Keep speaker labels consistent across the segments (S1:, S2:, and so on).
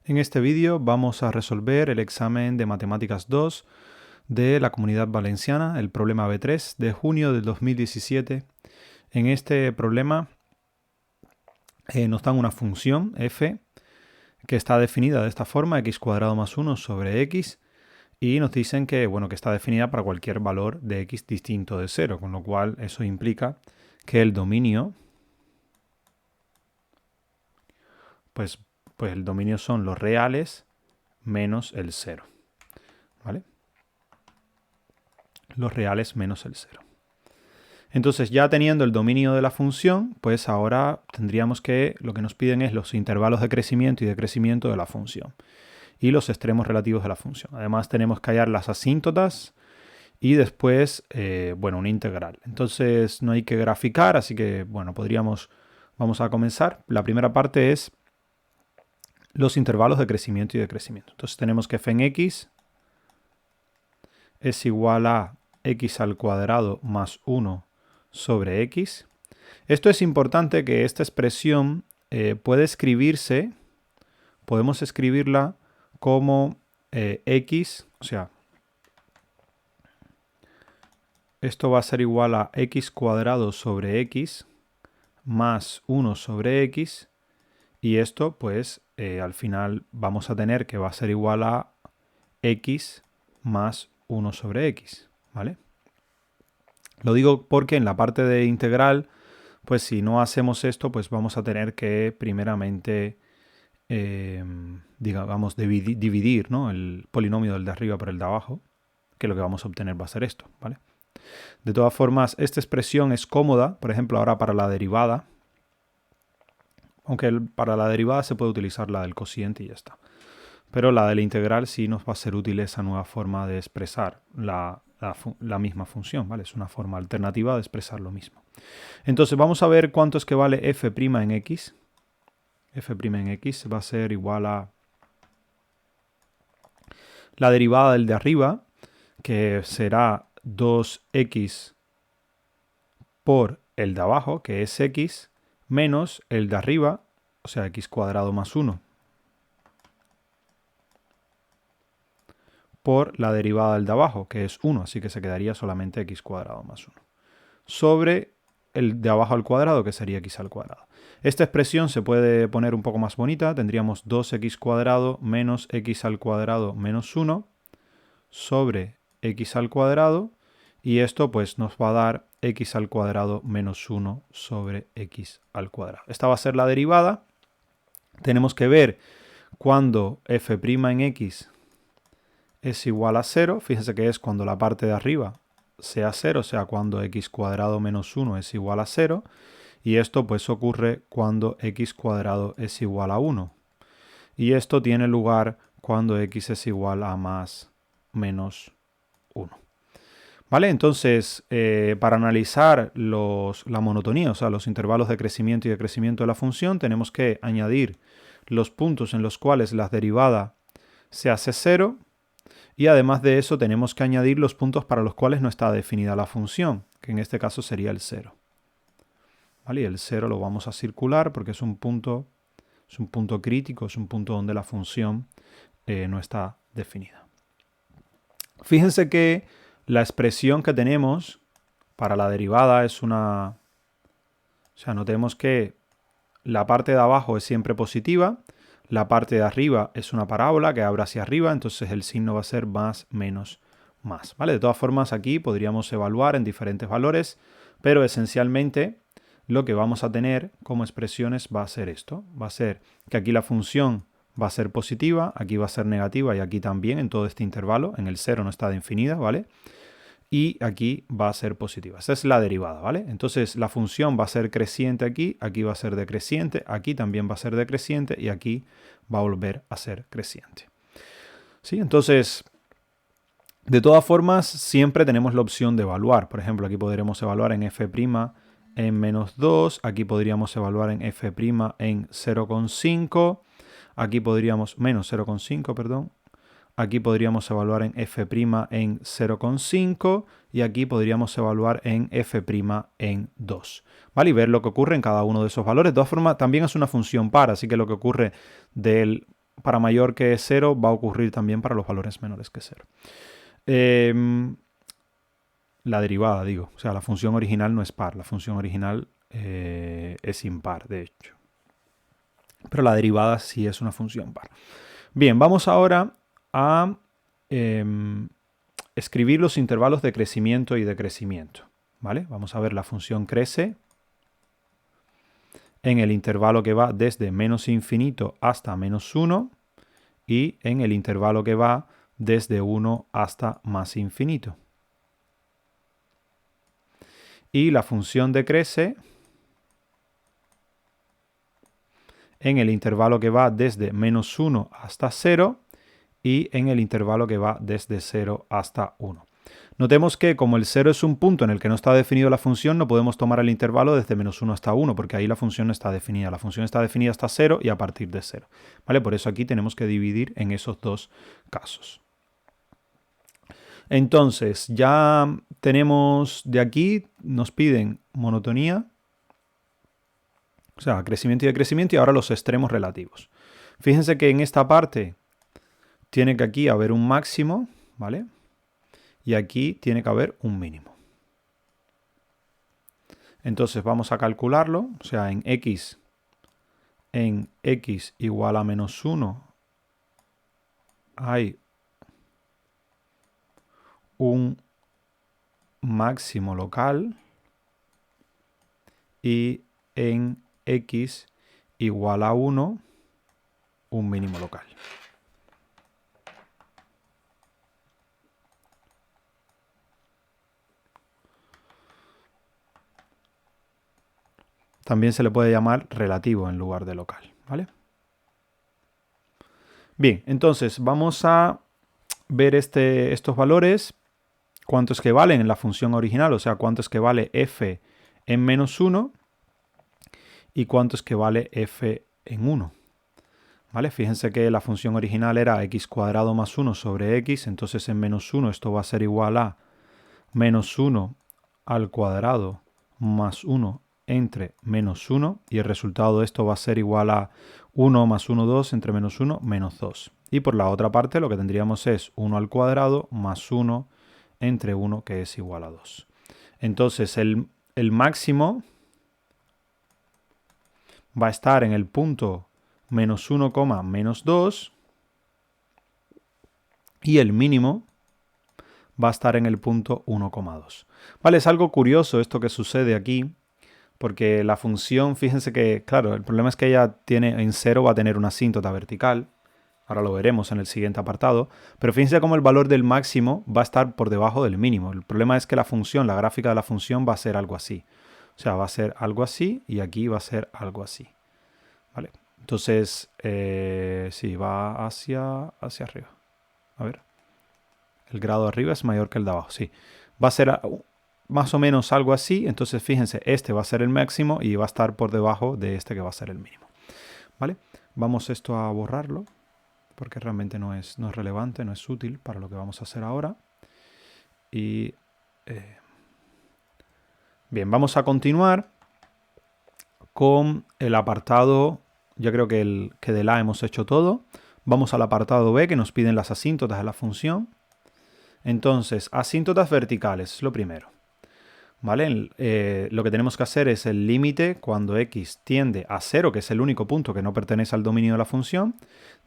S1: En este vídeo vamos a resolver el examen de Matemáticas 2 de la Comunidad Valenciana, el problema B3 de junio del 2017. En este problema nos dan una función f que está definida de esta forma, x² más 1 sobre x, y nos dicen que, que está definida para cualquier valor de x distinto de 0, con lo cual eso implica que el dominio, pues el dominio son los reales menos el 0, ¿vale? Los reales menos el 0. Entonces, ya teniendo el dominio de la función, pues ahora tendríamos que, lo que nos piden es los intervalos de crecimiento y decrecimiento de la función y los extremos relativos de la función. Además, tenemos que hallar las asíntotas y después, una integral. Entonces, no hay que graficar, así que, vamos a comenzar. La primera parte es los intervalos de crecimiento y decrecimiento. Entonces, tenemos que f en x es igual a x² más 1 sobre x. Esto es importante, que esta expresión puede escribirse, podemos escribirla como x, o sea, esto va a ser igual a x² sobre x más 1 sobre x, y esto pues al final vamos a tener que va a ser igual a x más 1 sobre x, ¿vale? Lo digo porque en la parte de integral, pues si no hacemos esto, pues vamos a tener que primeramente, dividir, ¿no?, el polinomio del de arriba por el de abajo, que lo que vamos a obtener va a ser esto, ¿vale? De todas formas, esta expresión es cómoda, por ejemplo, ahora para la derivada, aunque para la derivada se puede utilizar la del cociente y ya está. Pero la de la integral sí nos va a ser útil esa nueva forma de expresar la misma función, ¿vale? Es una forma alternativa de expresar lo mismo. Entonces vamos a ver cuánto es que vale f' en x. F' en x va a ser igual a la derivada del de arriba, que será 2x por el de abajo, que es x, menos el de arriba, o sea, x² más 1, por la derivada del de abajo, que es 1, así que se quedaría solamente x² más 1, sobre el de abajo al cuadrado, que sería x². Esta expresión se puede poner un poco más bonita, tendríamos 2x² menos x² menos 1 sobre x², y esto pues nos va a dar x² menos 1 sobre x². Esta va a ser la derivada. Tenemos que ver cuando f' en x es igual a 0. Fíjense que es cuando la parte de arriba sea 0, o sea, cuando x² menos 1 es igual a 0. Y esto pues ocurre cuando x² es igual a 1. Y esto tiene lugar cuando x es igual a más menos 1. ¿Vale? Entonces, para analizar la monotonía, o sea, los intervalos de crecimiento y decrecimiento de la función, tenemos que añadir los puntos en los cuales la derivada se hace 0. Y además de eso tenemos que añadir los puntos para los cuales no está definida la función, que en este caso sería el 0. ¿Vale? Y el 0 lo vamos a circular porque es un punto crítico, es un punto donde la función no está definida. Fíjense que la expresión que tenemos para la derivada es una... O sea, notemos que la parte de abajo es siempre positiva, la parte de arriba es una parábola que abre hacia arriba, entonces el signo va a ser más, menos, más. ¿Vale? De todas formas, aquí podríamos evaluar en diferentes valores, pero esencialmente lo que vamos a tener como expresiones va a ser esto. Va a ser que aquí la función va a ser positiva, aquí va a ser negativa y aquí también en todo este intervalo. En el 0 no está definida, ¿vale? Y aquí va a ser positiva. Esa es la derivada, ¿vale? Entonces la función va a ser creciente aquí va a ser decreciente, aquí también va a ser decreciente y aquí va a volver a ser creciente. ¿Sí? Entonces, de todas formas, siempre tenemos la opción de evaluar. Por ejemplo, aquí podremos evaluar en f' en menos 2, aquí podríamos evaluar en f' en 0,5, aquí podríamos, menos 0,5, perdón. Aquí podríamos evaluar en f' en 0,5 y aquí podríamos evaluar en f' en 2. ¿Vale? Y ver lo que ocurre en cada uno de esos valores. De todas formas, también es una función par, así que lo que ocurre del para mayor que 0 va a ocurrir también para los valores menores que 0. La derivada, digo. O sea, la función original no es par. La función original es impar, de hecho. Pero la derivada sí es una función par. Bien, vamos ahora a escribir los intervalos de crecimiento y decrecimiento. ¿Vale? Vamos a ver la función crece en el intervalo que va desde menos infinito hasta menos 1 y en el intervalo que va desde 1 hasta más infinito. Y la función decrece en el intervalo que va desde menos 1 hasta 0 y en el intervalo que va desde 0 hasta 1. Notemos que como el 0 es un punto en el que no está definida la función, no podemos tomar el intervalo desde menos 1 hasta 1, porque ahí la función no está definida. La función está definida hasta 0 y a partir de 0. ¿Vale? Por eso aquí tenemos que dividir en esos dos casos. Entonces, ya tenemos de aquí, nos piden monotonía, o sea, crecimiento y decrecimiento, y ahora los extremos relativos. Fíjense que en esta parte tiene que aquí haber un máximo, ¿vale? Y aquí tiene que haber un mínimo. Entonces vamos a calcularlo, o sea, en x igual a menos 1 hay un máximo local y en x igual a 1 un mínimo local. También se le puede llamar relativo en lugar de local, ¿vale? Bien, entonces vamos a ver estos valores, cuántos que valen en la función original, o sea, cuántos que vale f en menos 1 y cuántos que vale f en 1. ¿Vale? Fíjense que la función original era x cuadrado más 1 sobre x, entonces en menos 1 esto va a ser igual a menos 1 al cuadrado más 1 entre menos 1, y el resultado de esto va a ser igual a 1 más 1, 2, entre menos 1, menos 2. Y por la otra parte lo que tendríamos es 1 al cuadrado más 1 entre 1, que es igual a 2. Entonces el máximo va a estar en el punto menos 1, menos 2, y el mínimo va a estar en el punto 1,2. Vale, es algo curioso esto que sucede aquí, porque la función, fíjense que, claro, el problema es que ella tiene en 0 va a tener una asíntota vertical. Ahora lo veremos en el siguiente apartado. Pero fíjense cómo el valor del máximo va a estar por debajo del mínimo. El problema es que la función, la gráfica de la función va a ser algo así. O sea, va a ser algo así y aquí va a ser algo así. ¿Vale? Entonces, sí, va hacia arriba. A ver. El grado de arriba es mayor que el de abajo, sí. Va a ser más o menos algo así. Entonces, fíjense, este va a ser el máximo y va a estar por debajo de este que va a ser el mínimo. ¿Vale? Vamos esto a borrarlo, porque realmente no es relevante, no es útil para lo que vamos a hacer ahora. Y bien, vamos a continuar con el apartado. Ya creo que del A hemos hecho todo. Vamos al apartado B, que nos piden las asíntotas de la función. Entonces, asíntotas verticales es lo primero. ¿Vale? Lo que tenemos que hacer es el límite cuando x tiende a 0, que es el único punto que no pertenece al dominio de la función,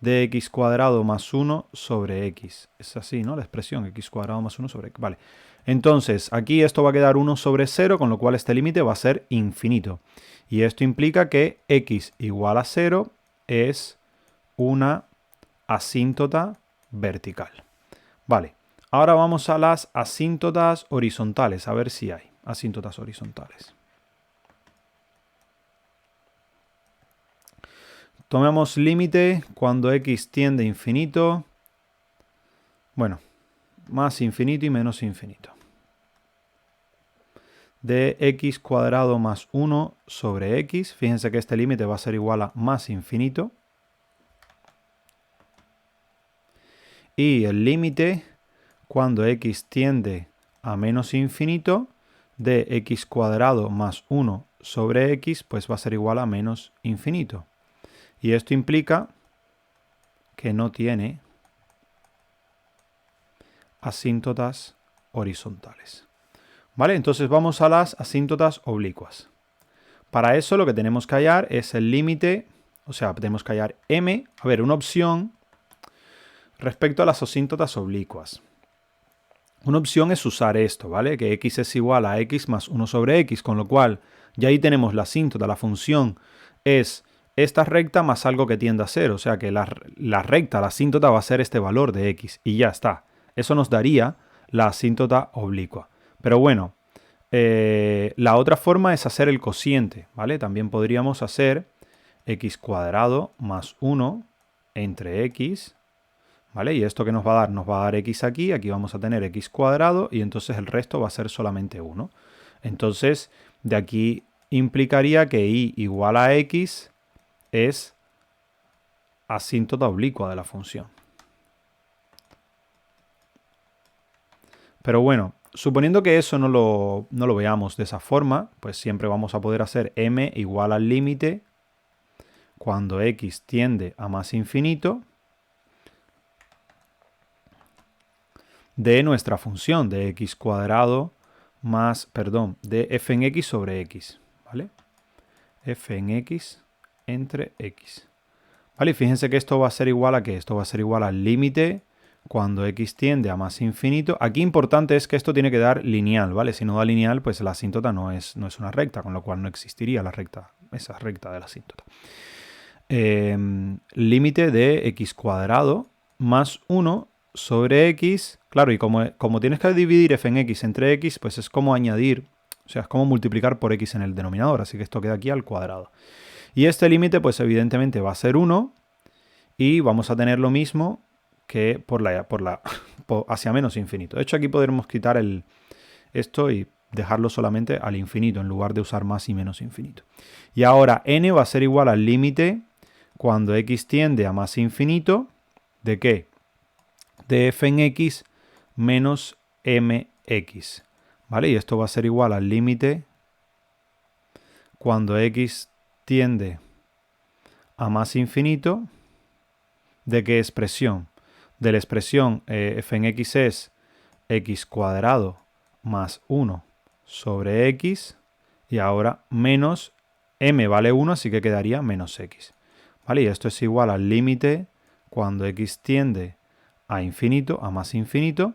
S1: de x cuadrado más 1 sobre x. Es así, ¿no? La expresión x cuadrado más 1 sobre x. Vale. Entonces, aquí esto va a quedar 1 sobre 0, con lo cual este límite va a ser infinito. Y esto implica que x igual a 0 es una asíntota vertical. Vale. Ahora vamos a las asíntotas horizontales, a ver si hay asíntotas horizontales. Tomemos límite cuando x tiende a infinito. Bueno, más infinito y menos infinito. De x cuadrado más 1 sobre x. Fíjense que este límite va a ser igual a más infinito. Y el límite cuando x tiende a menos infinito de x cuadrado más 1 sobre x, pues va a ser igual a menos infinito. Y esto implica que no tiene asíntotas horizontales. ¿Vale? Entonces vamos a las asíntotas oblicuas. Para eso lo que tenemos que hallar es el límite, o sea, tenemos que hallar m. A ver, una opción respecto a las asíntotas oblicuas. Una opción es usar esto, ¿vale? Que x es igual a x más 1 sobre x, con lo cual ya ahí tenemos la asíntota, la función es esta recta más algo que tiende a ser, o sea que la recta, la asíntota va a ser este valor de x y ya está. Eso nos daría la asíntota oblicua. Pero bueno, la otra forma es hacer el cociente, ¿vale? También podríamos hacer x cuadrado más 1 entre x, ¿vale? Y esto que nos va a dar, nos va a dar x aquí, aquí vamos a tener x cuadrado y entonces el resto va a ser solamente 1. Entonces, de aquí implicaría que y igual a x es asíntota oblicua de la función. Pero bueno, suponiendo que eso no lo veamos de esa forma, pues siempre vamos a poder hacer m igual al límite cuando x tiende a más infinito de nuestra función de x cuadrado más, perdón, de f en x sobre x, ¿vale? F en x entre x. ¿Vale? Y fíjense que esto va a ser igual a ¿qué? Esto va a ser igual al límite cuando x tiende a más infinito. Aquí importante es que esto tiene que dar lineal, ¿vale? Si no da lineal, pues la asíntota no es una recta, con lo cual no existiría la recta, esa recta de la asíntota. Límite de x cuadrado más 1 sobre x. Claro, y como tienes que dividir f en x entre x, pues es como añadir, o sea, es como multiplicar por x en el denominador, así que esto queda aquí al cuadrado. Y este límite, pues evidentemente va a ser 1 y vamos a tener lo mismo que hacia menos infinito. De hecho, aquí podremos quitar esto y dejarlo solamente al infinito en lugar de usar más y menos infinito. Y ahora n va a ser igual al límite cuando x tiende a más infinito, ¿de qué? De f en x menos mx, ¿vale? Y esto va a ser igual al límite cuando x tiende a más infinito, ¿de qué expresión? De la expresión f en x es x cuadrado más 1 sobre x y ahora menos m vale 1, así que quedaría menos x. ¿Vale? Y esto es igual al límite cuando x tiende a infinito, a más infinito,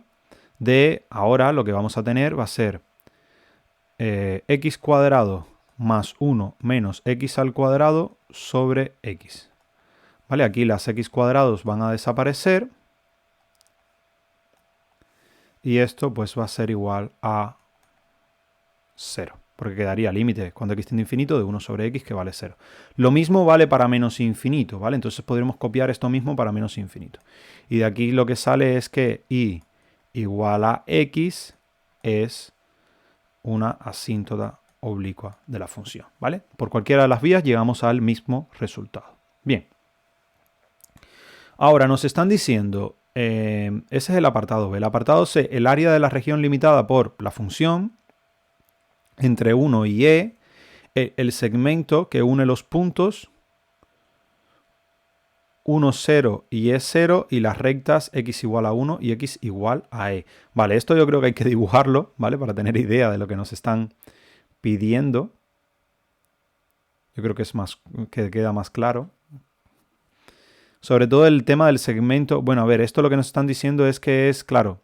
S1: de ahora lo que vamos a tener va a ser x cuadrado más 1 menos x al cuadrado sobre x. ¿Vale? Aquí las x cuadrados van a desaparecer y esto pues va a ser igual a 0, porque quedaría límite cuando x tiende a infinito de 1 sobre x que vale 0. Lo mismo vale para menos infinito, ¿vale? Entonces podremos copiar esto mismo para menos infinito. Y de aquí lo que sale es que y igual a x es una asíntota oblicua de la función, ¿vale? Por cualquiera de las vías llegamos al mismo resultado. Bien. Ahora nos están diciendo, ese es el apartado B. El apartado C, el área de la región limitada por la función entre 1 y e, el segmento que une los puntos 1, 0 y e 0 y las rectas x igual a 1 y x igual a e. Vale, esto yo creo que hay que dibujarlo, ¿vale? Para tener idea de lo que nos están pidiendo. Yo creo que que queda más claro. Sobre todo el tema del segmento. Bueno, a ver, esto lo que nos están diciendo es que es, claro,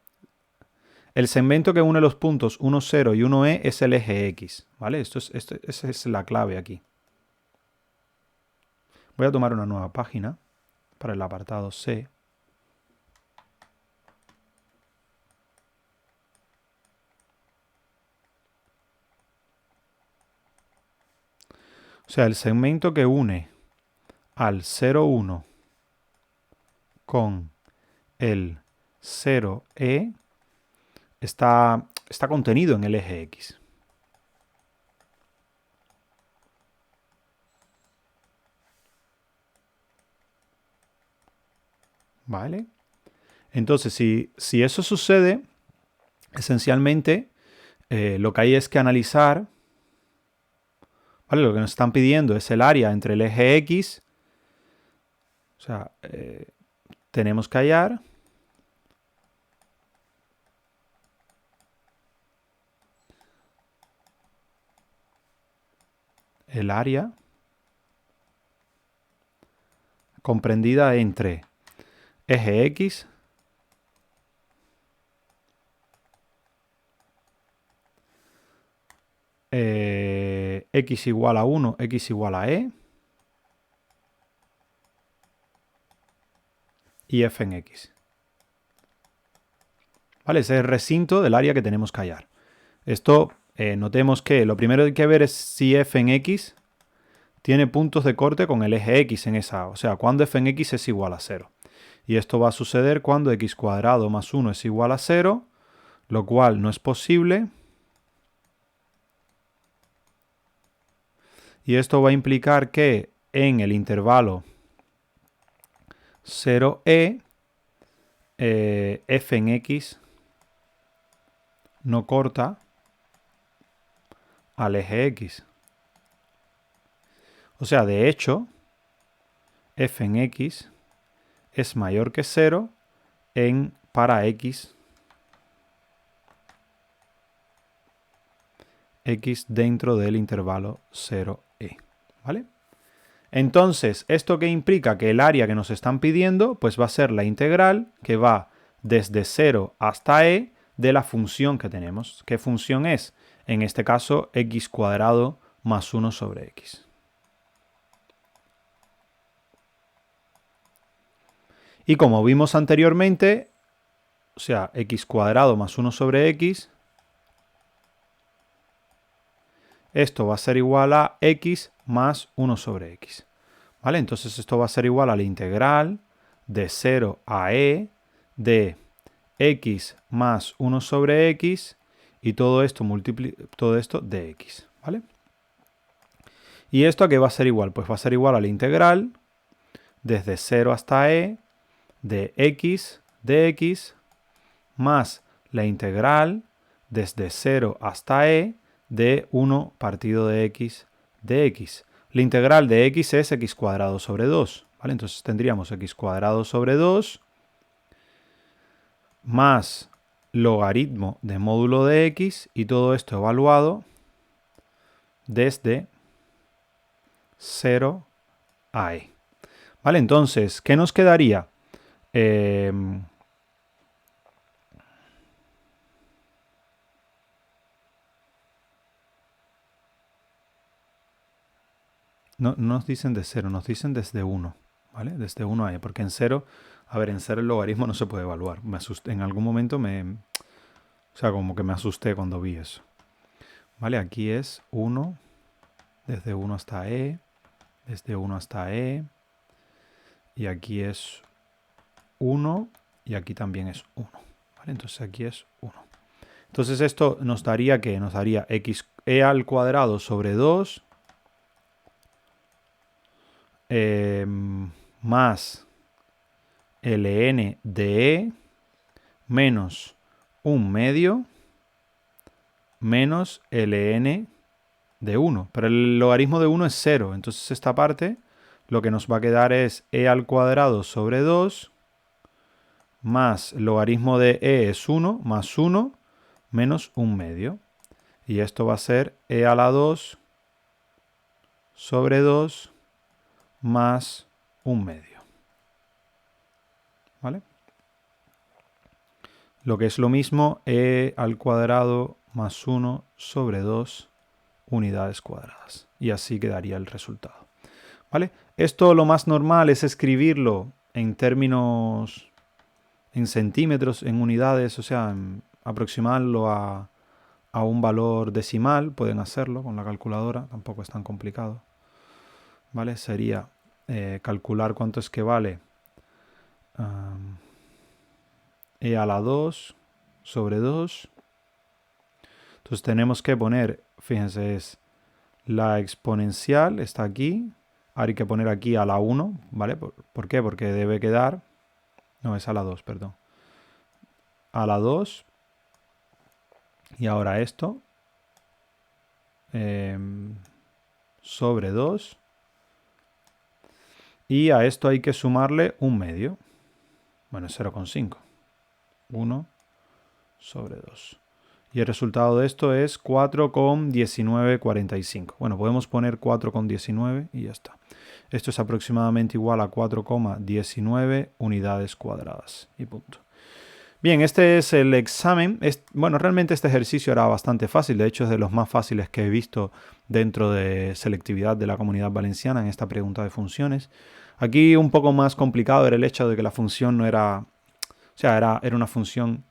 S1: el segmento que une los puntos 1, 0 y 1e es el eje x, ¿vale? Esa es la clave aquí. Voy a tomar una nueva página para el apartado C. O sea, el segmento que une al 0, 1 con el 0e está contenido en el eje x. ¿Vale? Entonces, si eso sucede, esencialmente lo que hay es que analizar, ¿vale? Lo que nos están pidiendo es el área entre el eje x, o sea, tenemos que hallar el área comprendida entre eje X X igual a 1, X igual a E y F en X. ¿Vale? Ese es el recinto del área que tenemos que hallar. Esto, notemos que lo primero que hay que ver es si F en X tiene puntos de corte con el eje X en esa, o sea, cuando F en X es igual a 0. Y esto va a suceder cuando X cuadrado más 1 es igual a 0, lo cual no es posible. Y esto va a implicar que en el intervalo 0e, F en X no corta al eje X. O sea, de hecho, F en X es mayor que 0 para X dentro del intervalo 0e. ¿Vale? Entonces, ¿esto qué implica? Que el área que nos están pidiendo pues va a ser la integral que va desde 0 hasta e de la función que tenemos. ¿Qué función es? En este caso, x cuadrado más 1 sobre x. Y como vimos anteriormente, o sea, x cuadrado más 1 sobre x, esto va a ser igual a x más 1 sobre x. ¿Vale? Entonces esto va a ser igual a la integral de 0 a e de x más 1 sobre x y todo esto de x. ¿Vale? ¿Y esto a qué va a ser igual? Pues va a ser igual a la integral desde 0 hasta e de x más la integral desde 0 hasta e de 1 partido de x de x. La integral de x es x cuadrado sobre 2. ¿Vale? Entonces tendríamos x cuadrado sobre 2 más logaritmo de módulo de x y todo esto evaluado desde 0 a e. ¿Vale? Entonces, ¿qué nos quedaría? No nos dicen de 0, nos dicen desde 1, ¿vale? Desde 1 a e, porque en 0, a ver, en 0 el logaritmo no se puede evaluar. Me asusté, en algún momento o sea, como que me asusté cuando vi eso. ¿Vale? Aquí es 1, desde 1 hasta e, desde 1 hasta e, y aquí es 1, y aquí también es 1. ¿Vale? Entonces aquí es 1. Entonces esto nos daría, ¿qué? Nos daría e al cuadrado sobre 2 más ln de e menos 1 medio menos ln de 1. Pero el logaritmo de 1 es 0. Entonces esta parte lo que nos va a quedar es e al cuadrado sobre 2 más logaritmo de e es 1 más 1 menos 1 medio. Y esto va a ser e a la 2 sobre 2 más 1 medio. ¿Vale? Lo que es lo mismo, e al cuadrado más 1 sobre 2 unidades cuadradas. Y así quedaría el resultado. ¿Vale? Esto lo más normal es escribirlo en términos, en centímetros, en unidades, o sea, aproximarlo a un valor decimal. Pueden hacerlo con la calculadora, tampoco es tan complicado. ¿Vale? Sería calcular cuánto es que vale e a la 2 sobre 2. Entonces tenemos que poner, fíjense, es la exponencial, está aquí. Ahora hay que poner aquí a la 1, ¿vale? ¿Por qué? Porque debe quedar... No, es a la 2, perdón. A la 2. Y ahora esto. Sobre 2. Y a esto hay que sumarle 1 medio. Bueno, es 0,5. 1 sobre 2. Y el resultado de esto es 4,1945. Bueno, podemos poner 4,19 y ya está. Esto es aproximadamente igual a 4,19 unidades cuadradas. Y punto. Bien, este es el examen. Bueno, realmente este ejercicio era bastante fácil. De hecho, es de los más fáciles que he visto dentro de selectividad de la Comunidad Valenciana en esta pregunta de funciones. Aquí un poco más complicado era el hecho de que la función no era... O sea, era una función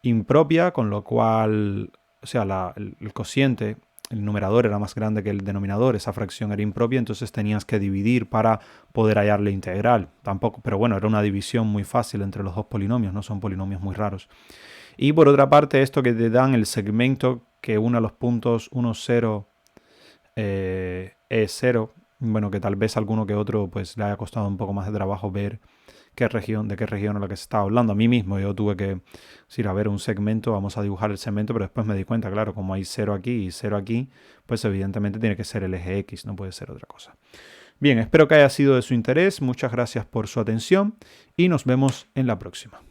S1: impropia, con lo cual, o sea, el cociente, el numerador era más grande que el denominador, esa fracción era impropia, entonces tenías que dividir para poder hallar la integral. Tampoco, pero bueno, era una división muy fácil entre los dos polinomios, no son polinomios muy raros. Y por otra parte, esto que te dan el segmento que une a los puntos 1, 0, E0, bueno, que tal vez alguno que otro pues le haya costado un poco más de trabajo ver de qué región es la que se estaba hablando. A mí mismo yo tuve que decir, a ver, un segmento, vamos a dibujar el segmento, pero después me di cuenta, claro, como hay 0 aquí y 0 aquí, pues evidentemente tiene que ser el eje X, no puede ser otra cosa. Bien, espero que haya sido de su interés, muchas gracias por su atención y nos vemos en la próxima.